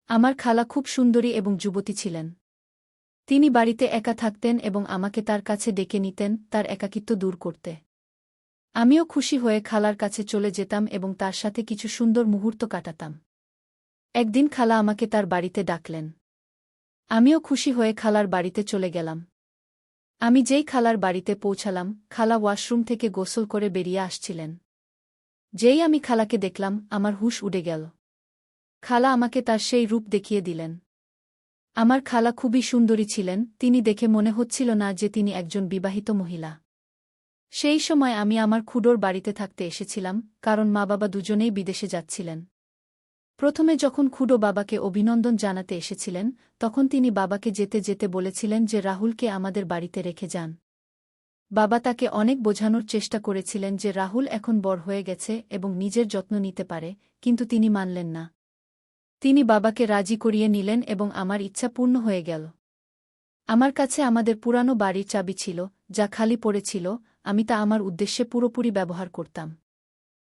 আমার খালা খুব সুন্দরী এবং যুবতী ছিলেন। তিনি বাড়িতে একা থাকতেন এবং আমাকে তার কাছে ডেকে নিতেন তার একাকিত্ব দূর করতে। আমিও খুশি হয়ে খালার কাছে চলে যেতাম এবং তার সাথে কিছু সুন্দর মুহূর্ত কাটাতাম। একদিন খালা আমাকে তার বাড়িতে ডাকলেন। আমিও খুশি হয়ে খালার বাড়িতে চলে গেলাম। আমি যেই খালার বাড়িতে পৌঁছালাম, খালা ওয়াশরুম থেকে গোসল করে বেরিয়ে আসছিলেন। যেই আমি খালাকে দেখলাম, আমার হুঁশ উড়ে গেল। খালা আমাকে তার সেই রূপ দেখিয়ে দিলেন। আমার খালা খুবই সুন্দরী ছিলেন, তিনি দেখে মনে হচ্ছিল না যে তিনি একজন বিবাহিত মহিলা। সেই সময় আমি আমার খুড়োর বাড়িতে থাকতে এসেছিলাম, কারণ মা-বাবা দুজনেই বিদেশে যাচ্ছিলেন। প্রথমে যখন খুড়ো বাবাকে অভিনন্দন জানাতে এসেছিলেন, তখন তিনি বাবাকে যেতে যেতে বলেছিলেন যে রাহুলকে আমাদের বাড়িতে রেখে যান। বাবা তাকে অনেক বোঝানোর চেষ্টা করেছিলেন যে রাহুল এখন বড় হয়ে গেছে এবং নিজের যত্ন নিতে পারে, কিন্তু তিনি মানলেন না। তিনি বাবাকে রাজি করিয়ে নিলেন এবং আমার ইচ্ছা পূর্ণ হয়ে গেল। আমার কাছে আমাদের পুরানো বাড়ির চাবি ছিল, যা খালি পড়েছিল, আমি তা আমার উদ্দেশ্যে পুরোপুরি ব্যবহার করতাম।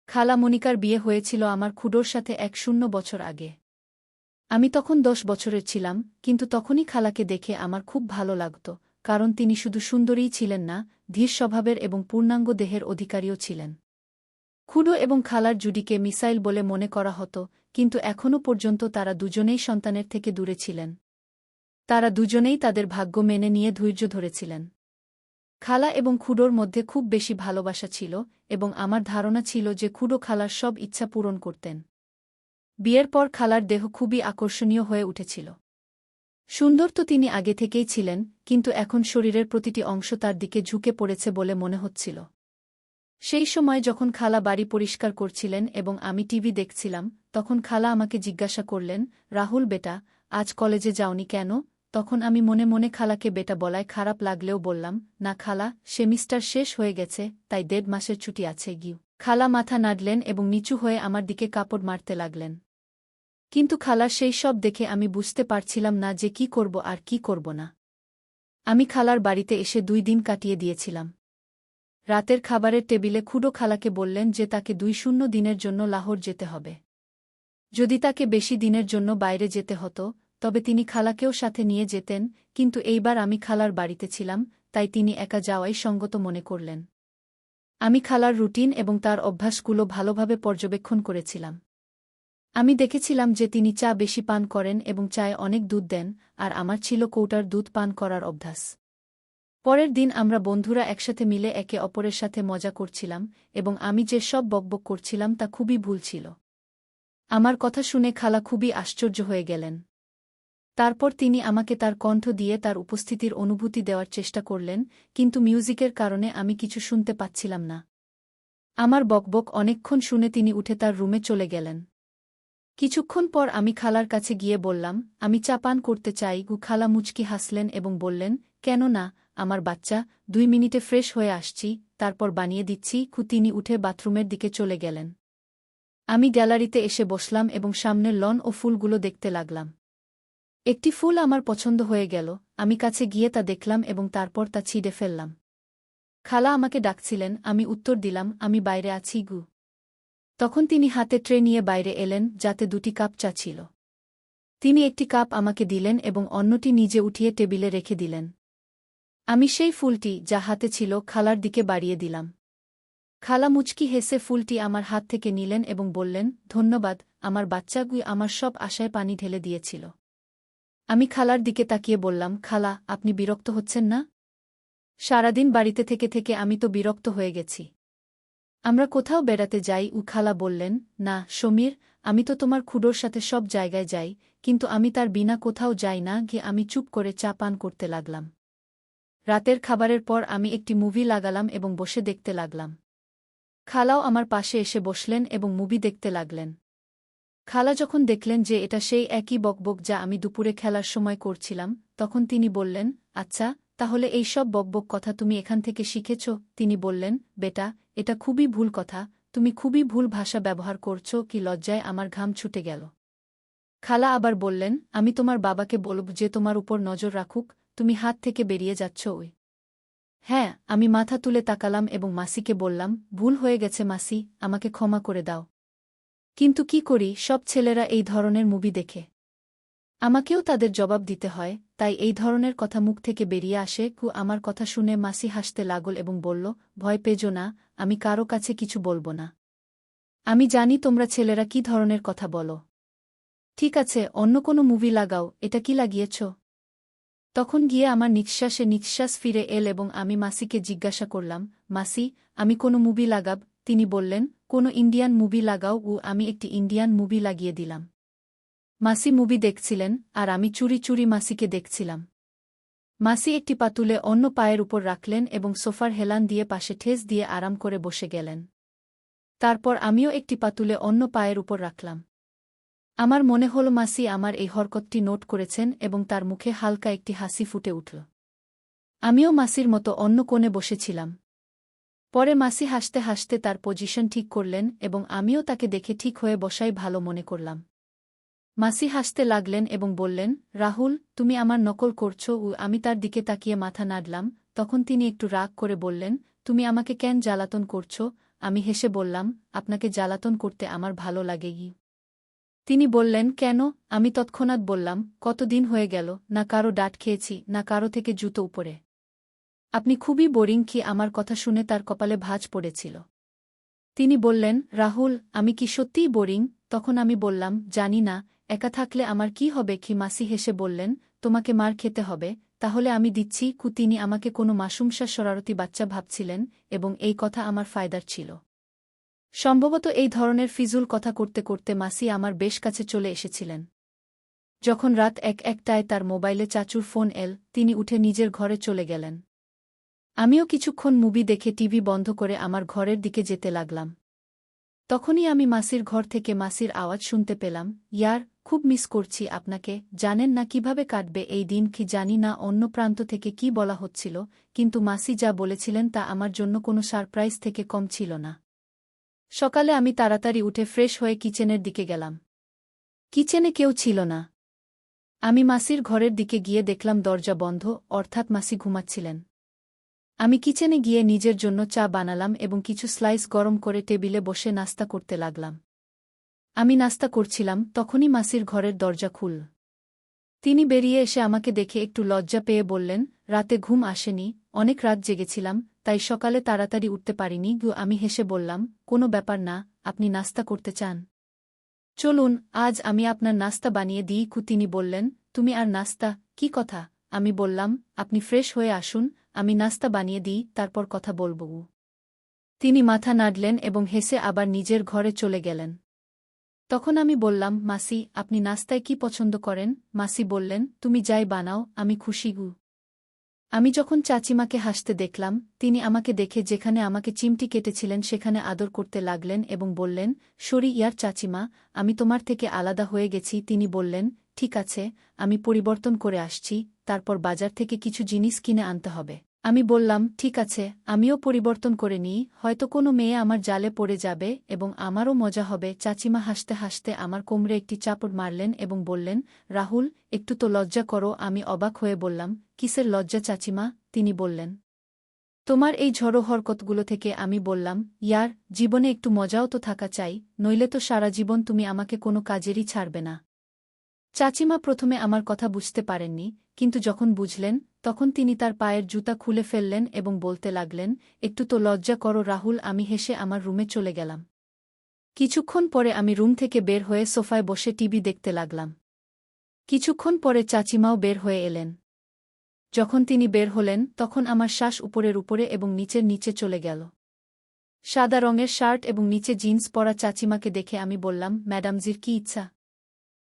খালা মনিকার বিয়ে হয়েছিল আমার খুড়োর সাথে ১০ বছর আগে। আমি তখন ১০ বছরের ছিলাম, কিন্তু তখনই খালাকে দেখে আমার খুব ভালো লাগত, কারণ তিনি শুধু সুন্দরীই ছিলেন না, ধীর স্বভাবের এবং পূর্ণাঙ্গ দেহের অধিকারীও ছিলেন। খুড়ো এবং খালার জুডিকে মিসাইল বলে মনে করা হতো, কিন্তু এখনও পর্যন্ত তারা দুজনেই সন্তানের থেকে দূরে ছিলেন। তারা দুজনেই তাদের ভাগ্য মেনে নিয়ে ধৈর্য ধরেছিলেন। খালা এবং খুড়োর মধ্যে খুব বেশি ভালোবাসা ছিল, এবং আমার ধারণা ছিল যে খুড়ো খালার সব ইচ্ছা পূরণ করতেন। বিয়ের পর খালার দেহ খুবই আকর্ষণীয় হয়ে উঠেছিল। সুন্দর তো তিনি আগে থেকেই ছিলেন, কিন্তু এখন শরীরের প্রতিটি অংশ তার দিকে ঝুঁকে পড়েছে বলে মনে হচ্ছিল। সেই সময় যখন খালা বাড়ি পরিষ্কার করছিলেন এবং আমি টিভি দেখছিলাম, তখন খালা আমাকে জিজ্ঞাসা করলেন, রাহুল বেটা, আজ কলেজে যাওনি কেন? তখন আমি মনে মনে খালাকে বেটা বলায় খারাপ লাগলেও বললাম, না খালা, সেমিস্টার শেষ হয়ে গেছে, তাই ১.৫ মাসের ছুটি আছে গিয়ে। খালা মাথা নাড়লেন এবং নিচু হয়ে আমার দিকে কাপড় মারতে লাগলেন। কিন্তু খালার সেই সব দেখে আমি বুঝতে পারছিলাম না যে কি করব আর কি করব না। আমি খালার বাড়িতে এসে ২ দিন কাটিয়ে দিয়েছিলাম। রাতের খাবারের টেবিলে খুড়ো খালাকে বললেন যে তাকে ২-০ দিনের জন্য লাহোর যেতে হবে। যদি তাকে বেশি দিনের জন্য বাইরে যেতে হতো, তবে তিনি খালাকেও সাথে নিয়ে যেতেন, কিন্তু এইবার আমি খালার বাড়িতে ছিলাম, তাই তিনি একা যাওয়াই সঙ্গত মনে করলেন। আমি খালার রুটিন এবং তার অভ্যাসগুলো ভালোভাবে পর্যবেক্ষণ করেছিলাম। আমি দেখেছিলাম যে তিনি চা বেশি পান করেন এবং চায়ে অনেক দুধ দেন, আর আমার ছিল কৌটার দুধ পান করার অভ্যাস। পরের দিন আমরা বন্ধুরা একসাথে মিলে একে অপরের সাথে মজা করছিলাম, এবং আমি যে সব বকবক করছিলাম তা খুবই ভুল ছিল। আমার কথা শুনে খালা খুবই আশ্চর্য হয়ে গেলেন। তারপর তিনি আমাকে তার কণ্ঠ দিয়ে তার উপস্থিতির অনুভূতি দেওয়ার চেষ্টা করলেন, কিন্তু মিউজিকের কারণে আমি কিছু শুনতে পাচ্ছিলাম না। আমার বকবক অনেকক্ষণ শুনে তিনি উঠে তার রুমে চলে গেলেন। কিছুক্ষণ পর আমি খালার কাছে গিয়ে বললাম, আমি চা পান করতে চাই। খালা মুচকি হাসলেন এবং বললেন, কেন না, আমার বাচ্চা, ২ মিনিটে ফ্রেশ হয়ে আসছি, তারপর বানিয়ে দিচ্ছি। তিনি উঠে বাথরুমের দিকে চলে গেলেন। আমি গ্যালারিতে এসে বসলাম এবং সামনের লন ও ফুলগুলো দেখতে লাগলাম। একটি ফুল আমার পছন্দ হয়ে গেল, আমি কাছে গিয়ে তা দেখলাম এবং তারপর তা ছিঁড়ে ফেললাম। খালা আমাকে ডাকছিলেন, আমি উত্তর দিলাম, আমি বাইরে আছি গু। তখন তিনি হাতে ট্রে নিয়ে বাইরে এলেন, যাতে ২টি কাপ চা ছিল। তিনি একটি কাপ আমাকে দিলেন এবং অন্যটি নিজে উঠিয়ে টেবিলে রেখে দিলেন। আমি সেই ফুলটি, যা হাতে ছিল, খালার দিকে বাড়িয়ে দিলাম। খালা মুচকি হেসে ফুলটি আমার হাত থেকে নিলেন এবং বললেন, ধন্যবাদ, আমার বাচ্চাগুই আমার সব আশায় পানি ঢেলে দিয়েছিল। আমি খালার দিকে তাকিয়ে বললাম, খালা, আপনি বিরক্ত হচ্ছেন না? সারাদিন বাড়িতে থেকে থেকে আমি তো বিরক্ত হয়ে গেছি। আমরা কোথাও বেড়াতে যাই? খালা বললেন, না সমীর, আমি তো তোমার খুড়োর সাথে সব জায়গায় যাই, কিন্তু আমি তার বিনা কোথাও যাই না। আমি চুপ করে চা পান করতে লাগলাম। রাতের খাবারের পর আমি একটি মুভি লাগালাম এবং বসে দেখতে লাগলাম। খালাও আমার পাশে এসে বসলেন এবং মুভি দেখতে লাগলেন। খালা যখন দেখলেন যে এটা সেই একই বকবক যা আমি দুপুরে খেলার সময় করছিলাম, তখন তিনি বললেন, আচ্ছা, তাহলে এই সব বকবক কথা তুমি এখান থেকে শিখেছ? তিনি বললেন, বেটা, এটা খুবই ভুল কথা, তুমি খুবই ভুল ভাষা ব্যবহার করছ। কি লজ্জায় আমার ঘাম ছুটে গেল। খালা আবার বললেন, আমি তোমার বাবাকে বলব যে তোমার উপর নজর রাখুক, তুমি হাত থেকে বেরিয়ে যাচ্ছ। ওই হ্যাঁ, আমি মাথা তুলে তাকালাম এবং মাসিকে বললাম, ভুল হয়ে গেছে মাসি, আমাকে ক্ষমা করে দাও। কিন্তু কি করি, সব ছেলেরা এই ধরনের মুভি দেখে। আমাকেও তাদের জবাব দিতে হয়, তাই এই ধরনের কথা মুখ থেকে বেরিয়ে আসে। আমার কথা শুনে মাসি হাসতে লাগল এবং বলল, ভয় পেজো না, আমি কারো কাছে কিছু বলবো না। আমি জানি তোমরা ছেলেরা কি ধরনের কথা বলো। ঠিক আছে, অন্য কোনো মুভি লাগাও। এটা কি লাগিয়েছ? তখন গিয়ে আমার নিঃশ্বাসে নিঃশ্বাস ফিরে এল এবং আমি মাসিকে জিজ্ঞাসা করলাম, মাসি, আমি কোনো মুভি লাগাব? তিনি বললেন, কোনো ইন্ডিয়ান মুভি লাগাও। আমি একটি ইন্ডিয়ান মুভি লাগিয়ে দিলাম। মাসি মুভি দেখছিলেন, আর আমি চুরি চুরি মাসিকে দেখছিলাম। মাসি একটি পা তুলে অন্য পায়ের উপর রাখলেন এবং সোফার হেলান দিয়ে পাশে ঠেস দিয়ে আরাম করে বসে গেলেন। তারপর আমিও একটি পা তুলে অন্য পায়ের উপর রাখলাম। আমার মনে হল মাসি আমার এই হরকতটি নোট করেছেন এবং তার মুখে হালকা একটি হাসি ফুটে উঠল। আমিও মাসির মতো অন্য কোণে বসেছিলাম। পরে মাসি হাসতে হাসতে তার পজিশন ঠিক করলেন এবং আমিও তাকে দেখে ঠিক হয়ে বসাই ভালো মনে করলাম। মাসি হাসতে লাগলেন এবং বললেন, রাহুল, তুমি আমার নকল করছো। আমি তার দিকে তাকিয়ে মাথা নাড়লাম। তখন তিনি একটু রাগ করে বললেন, তুমি আমাকে কেন জ্বালাতন করছো? আমি হেসে বললাম, আপনাকে জ্বালাতন করতে আমার ভালো লাগেই। তিনি বললেন, কেন? আমি তৎক্ষণাৎ বললাম, কতদিন হয়ে গেল, না কারো ডাঁট খেয়েছি, না কারো থেকে জুতো উপরে। আপনি খুবই বোরিং। কি? আমার কথা শুনে তার কপালে ভাঁজ পড়েছিল। তিনি বললেন, রাহুল, আমি কি সত্যিই বোরিং? তখন আমি বললাম, জানি না, একা থাকলে আমার কি হবে। কি? মাসি হেসে বললেন, তোমাকে মার খেতে হবে, তাহলে আমি দিচ্ছি। তিনি আমাকে কোনো মাসুমসা শরারতি বাচ্চা ভাবছিলেন এবং এই কথা আমার ফায়দার ছিল। সম্ভবত এই ধরনের ফিজুল কথা করতে করতে মাসি আমার বেশ কাছে চলে এসেছিলেন। যখন রাত 1টায় তার মোবাইলে চাচুর ফোন এল, তিনি উঠে নিজের ঘরে চলে গেলেন। আমিও কিছুক্ষণ মুভি দেখে টিভি বন্ধ করে আমার ঘরের দিকে যেতে লাগলাম। তখনই আমি মাসির ঘর থেকে মাসির আওয়াজ শুনতে পেলাম, ইয়ার, খুব মিস করছি আপনাকে। জানেন না কিভাবে কাটবে এই দিন। কি জানি না অন্য প্রান্ত থেকে কি বলা হচ্ছিল, কিন্তু মাসি যা বলেছিলেন তা আমার জন্য কোনো সারপ্রাইজ থেকে কম ছিল না। সকালে আমি তাড়াতাড়ি উঠে ফ্রেশ হয়ে কিচেনের দিকে গেলাম। কিচেনে কেউ ছিল না। আমি মাসির ঘরের দিকে গিয়ে দেখলাম দরজা বন্ধ, অর্থাৎ মাসি ঘুমাচ্ছিলেন। আমি কিচেনে গিয়ে নিজের জন্য চা বানালাম এবং কিছু স্লাইস গরম করে টেবিলে বসে নাস্তা করতে লাগলাম। আমি নাস্তা করছিলাম, তখনই মাসির ঘরের দরজা খুলল। তিনি বেরিয়ে এসে আমাকে দেখে একটু লজ্জা পেয়ে বললেন, রাতে ঘুম আসেনি, অনেক রাত জেগেছিলাম, তাই সকালে তাড়াতাড়ি উঠতে পারিনি। আমি হেসে বললাম, কোনো ব্যাপার না, আপনি নাস্তা করতে চান? চলুন, আজ আমি আপনার নাস্তা বানিয়ে দিই। তিনি বললেন, তুমি আর নাস্তা? কি কথা? আমি বললাম, আপনি ফ্রেশ হয়ে আসুন, আমি নাস্তা বানিয়ে দিই, তারপর কথা বলব। তিনি মাথা নাড়লেন এবং হেসে আবার নিজের ঘরে চলে গেলেন। তখন আমি বললাম, মাসি, আপনি নাস্তায় কি পছন্দ করেন? মাসি বললেন, তুমি যাই বানাও, আমি খুশি। আমি যখন চাচিমাকে হাসতে দেখলাম, তিনি আমাকে দেখে যেখানে আমাকে চিমটি কেটেছিলেন সেখানে আদর করতে লাগলেন এবং বললেন, সরি ইয়ার চাচিমা, আমি তোমার থেকে আলাদা হয়ে গেছি। তিনি বললেন, ঠিক আছে, আমি পরিবর্তন করে আসছি, তারপর বাজার থেকে কিছু জিনিস কিনে আনতে হবে। আমি বললাম, ঠিক আছে, আমিও পরিবর্তন করে নিই, হয়তো কোনো মেয়ে আমার জালে পড়ে যাবে এবং আমারও মজা হবে। চাচিমা হাসতে হাসতে আমার কোমরে একটি চাপড় মারলেন এবং বললেন, রাহুল, একটু তো লজ্জা করো। আমি অবাক হয়ে বললাম, কিসের লজ্জা চাচিমা? তিনি বললেন, তোমার এই ঝড়ো হরকতগুলো থেকে। আমি বললাম, ইয়ার, জীবনে একটু মজাও তো থাকা চাই, নইলে তো সারা জীবন তুমি আমাকে কোনো কাজেরই ছাড়বে না। চাচিমা প্রথমে আমার কথা বুঝতে পারেননি, কিন্তু যখন বুঝলেন, তখন তিনি তার পায়ের জুতা খুলে ফেললেন এবং বলতে লাগলেন, একটু তো লজ্জা করো রাহুল। আমি হেসে আমার রুমে চলে গেলাম। কিছুক্ষণ পরে আমি রুম থেকে বের হয়ে সোফায় বসে টিভি দেখতে লাগলাম। কিছুক্ষণ পরে চাচিমাও বের হয়ে এলেন। যখন তিনি বের হলেন, তখন আমার শ্বাস উপরের উপরে এবং নিচের নিচে চলে গেল। সাদা রঙের শার্ট এবং নিচে জিন্স পরা চাচিমাকে দেখে আমি বললাম, ম্যাডামজির কি ইচ্ছা?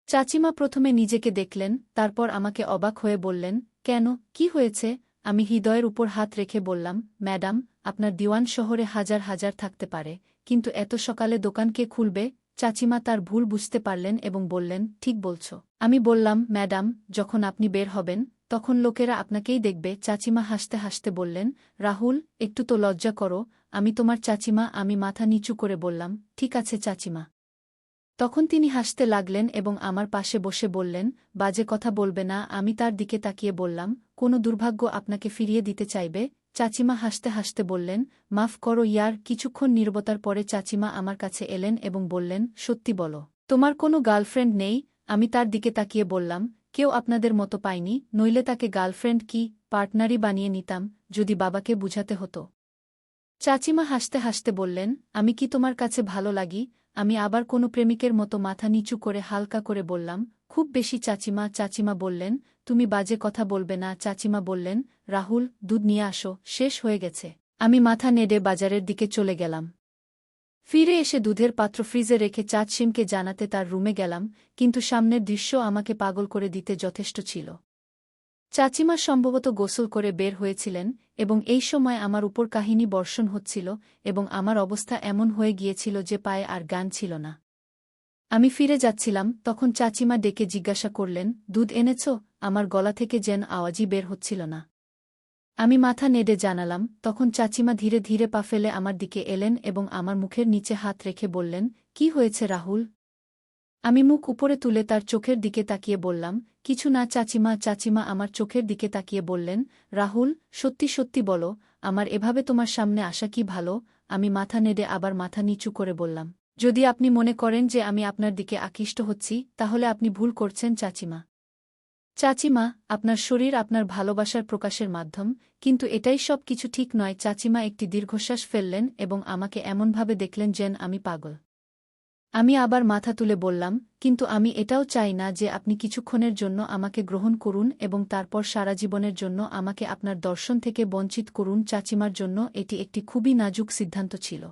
চাচিমা প্রথমে নিজেকে দেখলেন, তারপর আমাকে অবাক হয়ে বললেন, কেন, কি হয়েছে? আমি হৃদয়ের উপর হাত রেখে বললাম, ম্যাডাম, আপনার দিওয়ান শহরে হাজার হাজার থাকতে পারে, কিন্তু এত সকালে দোকান কে খুলবে? চাচিমা তার ভুল বুঝতে পারলেন এবং বললেন, ঠিক বলছ। আমি বললাম, ম্যাডাম, যখন আপনি বের হবেন, তখন লোকেরা আপনাকেই দেখবে। চাচিমা হাসতে হাসতে বললেন, রাহুল, একটু তো লজ্জা করো। আমি তোমার চাচিমা। আমি মাথা নিচু করে বললাম, ঠিক আছে চাচিমা। তখন তিনি হাসতে লাগলেন এবং আমার পাশে বসে বললেন, বাজে কথা বলবে না। আমি তার দিকে তাকিয়ে বললাম, কোনো দুর্ভাগ্য আপনাকে ফিরিয়ে দিতে চাইবে? চাচিমা হাসতে হাসতে বললেন, মাফ করো ইয়ার। কিছুক্ষণ নীরবতার পরে চাচিমা আমার কাছে এলেন এবং বললেন, সত্যি বলো, তোমার কোনো গার্লফ্রেন্ড নেই? আমি তার দিকে তাকিয়ে বললাম, কেউ আপনাদের মতো পায়নি, নইলে তাকে গার্লফ্রেন্ড কি পার্টনারই বানিয়ে নিতাম যদি বাবাকে বুঝাতে হতো। চাচিমা হাসতে হাসতে বললেন, আমি কি তোমার কাছে ভালো লাগি? আমি আবার কোনো প্রেমিকের মতো মাথা নিচু করে হালকা করে বললাম, খুব বেশি চাচিমা। চাচিমা বললেন, তুমি বাজে কথা বলবে না। চাচিমা বললেন, রাহুল, দুধ নিয়ে আসো, শেষ হয়ে গেছে। আমি মাথা নেড়ে বাজারের দিকে চলে গেলাম। ফিরে এসে দুধের পাত্র ফ্রিজে রেখে চাচিমকে জানাতে তার রুমে গেলাম, কিন্তু সামনের দৃশ্য আমাকে পাগল করে দিতে যথেষ্ট ছিল। চাচিমা সম্ভবত গোসল করে বের হয়েছিলেন, এবং এই সময় আমার উপর কাহিনী বর্ষণ হচ্ছিল, এবং আমার অবস্থা এমন হয়ে গিয়েছিল যে পায়ে আর গান ছিল না। আমি ফিরে যাচ্ছিলাম, তখন চাচিমা ডেকে জিজ্ঞাসা করলেন, দুধ এনেছ? আমার গলা থেকে যেন আওয়াজই বের হচ্ছিল না। আমি মাথা নেড়ে জানালাম, তখন চাচিমা ধীরে ধীরে পা ফেলে আমার দিকে এলেন এবং আমার মুখের নিচে হাত রেখে বললেন, কি হয়েছে রাহুল? আমি মুখ উপরে তুলে তার চোখের দিকে তাকিয়ে বললাম, কিছু না চাচিমা। চাচিমা আমার চোখের দিকে তাকিয়ে বললেন, রাহুল, সত্যি সত্যি বলো, আমার এভাবে তোমার সামনে আসা কি ভালো? আমি মাথা নেড়ে আবার মাথা নিচু করে বললাম, যদি আপনি মনে করেন যে আমি আপনার দিকে আকৃষ্ট হচ্ছি, তাহলে আপনি ভুল করছেন চাচিমা। চাচিমা, আপনার শরীর আপনার ভালোবাসার প্রকাশের মাধ্যম, কিন্তু এটাই সব কিছু ঠিক নয়। চাচিমা একটি দীর্ঘশ্বাস ফেললেন এবং আমাকে এমনভাবে দেখলেন যেন আমি পাগল। আমি আবার মাথা তুলে বললাম, কিন্তু আমি এটাও চাই না যে আপনি কিছুক্ষণের জন্য আমাকে গ্রহণ করুন এবং তারপর সারা জীবনের জন্য আমাকে আপনার দর্শন থেকে বঞ্চিত করুন। চাচিমার জন্য এটি একটি খুবই নাজুক সিদ্ধান্ত ছিল।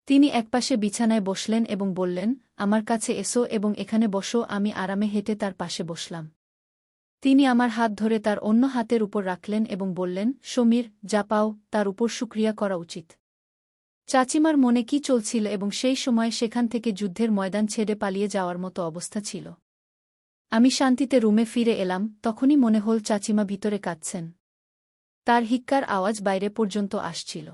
তিনি একপাশে বিছানায় বসলেন এবং বললেন, আমার কাছে এসো এবং এখানে বসো। আমি আরামে হেঁটে তার পাশে বসলাম। তিনি আমার হাত ধরে তার অন্য হাতের উপর রাখলেন এবং বললেন, সমীর, যা পাও তার উপর শুকরিয়া করা উচিত। চাচিমার মনে কি চলছিল এবং সেই সময় সেখান থেকে যুদ্ধের ময়দান ছেড়ে পালিয়ে যাওয়ার মতো অবস্থা ছিল। আমি শান্তিতে রুমে ফিরে এলাম, তখনই মনে হল চাচিমা ভিতরে কাঁদছেন। তার হিক্কার আওয়াজ বাইরে পর্যন্ত আসছিল।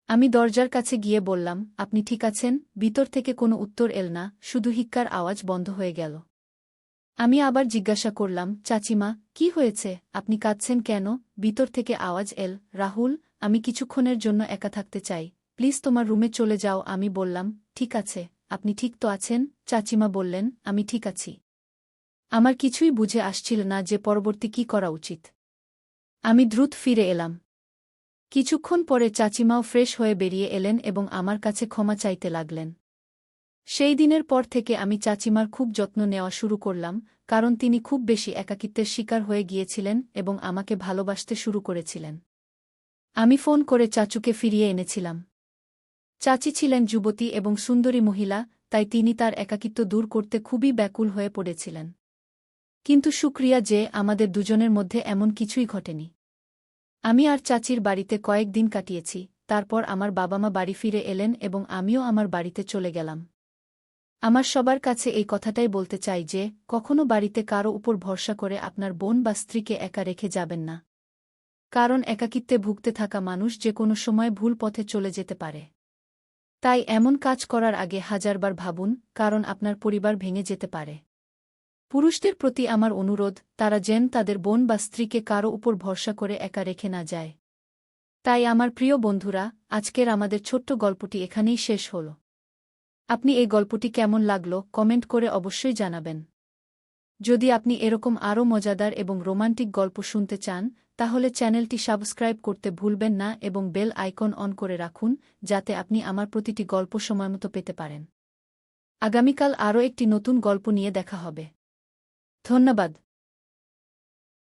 আমি দরজার কাছে গিয়ে বললাম, আপনি ঠিক আছেন? ভিতর থেকে কোনো উত্তর এল না, শুধু হিক্কার আওয়াজ বন্ধ হয়ে গেল। আমি আবার জিজ্ঞাসা করলাম, চাচিমা, কি হয়েছে? আপনি কাঁদছেন কেন? ভিতর থেকে আওয়াজ এল, রাহুল, আমি কিছুক্ষণের জন্য একা থাকতে চাই, প্লিজ তোমার রুমে চলে যাও। আমি বললাম, ঠিক আছে, আপনি ঠিক তো আছেন? চাচিমা বললেন, আমি ঠিক আছি। আমার কিছুই বুঝে আসছিল না যে পরবর্তী কি করা উচিত। আমি দ্রুত ফিরে এলাম। কিছুক্ষণ পরে চাচিমাও ফ্রেশ হয়ে বেরিয়ে এলেন এবং আমার কাছে ক্ষমা চাইতে লাগলেন। সেই দিনের পর থেকে আমি চাচিমার খুব যত্ন নেওয়া শুরু করলাম, কারণ তিনি খুব বেশি একাকিত্বের শিকার হয়ে গিয়েছিলেন এবং আমাকে ভালোবাসতে শুরু করেছিলেন। আমি ফোন করে চাচুকে ফিরিয়ে এনেছিলাম। চাচি ছিলেন যুবতী এবং সুন্দরী মহিলা, তাই তিনি তার একাকিত্ব দূর করতে খুবই ব্যাকুল হয়ে পড়েছিলেন। কিন্তু শুকরিয়া যে আমাদের দুজনের মধ্যে এমন কিছুই ঘটেনি। আমি আর চাচির বাড়িতে কয়েকদিন কাটিয়েছি, তারপর আমার বাবা-মা বাড়ি ফিরে এলেন এবং আমিও আমার বাড়িতে চলে গেলাম। আমার সবার কাছে এই কথাটাই বলতে চাই যে, কখনো বাড়িতে কারও উপর ভরসা করে আপনার বোন বা স্ত্রীকে একা রেখে যাবেন না। কারণ একাকিত্বে ভুগতে থাকা মানুষ যে কোনো সময় ভুল পথে চলে যেতে পারে। তাই এমন কাজ করার আগে হাজারবার ভাবুন, কারণ আপনার পরিবার ভেঙে যেতে পারে। পুরুষদের প্রতি আমার অনুরোধ, তারা যেন তাদের বোন বা স্ত্রীকে কারও উপর ভরসা করে একা রেখে না যায়। তাই আমার প্রিয় বন্ধুরা, আজকের আমাদের ছোট্ট গল্পটি এখানেই শেষ হল। আপনি এই গল্পটি কেমন লাগলো কমেন্ট করে অবশ্যই জানাবেন। যদি আপনি এরকম আরও মজাদার এবং রোমান্টিক গল্প শুনতে চান, তাহলে চ্যানেলটি সাবস্ক্রাইব করতে ভুলবেন না এবং বেল আইকন অন করে রাখুন, যাতে আপনি আমার প্রতিটি গল্প সময়মতো পেতে পারেন। আগামীকাল আরও একটি নতুন গল্প নিয়ে দেখা হবে। ধন্যবাদ।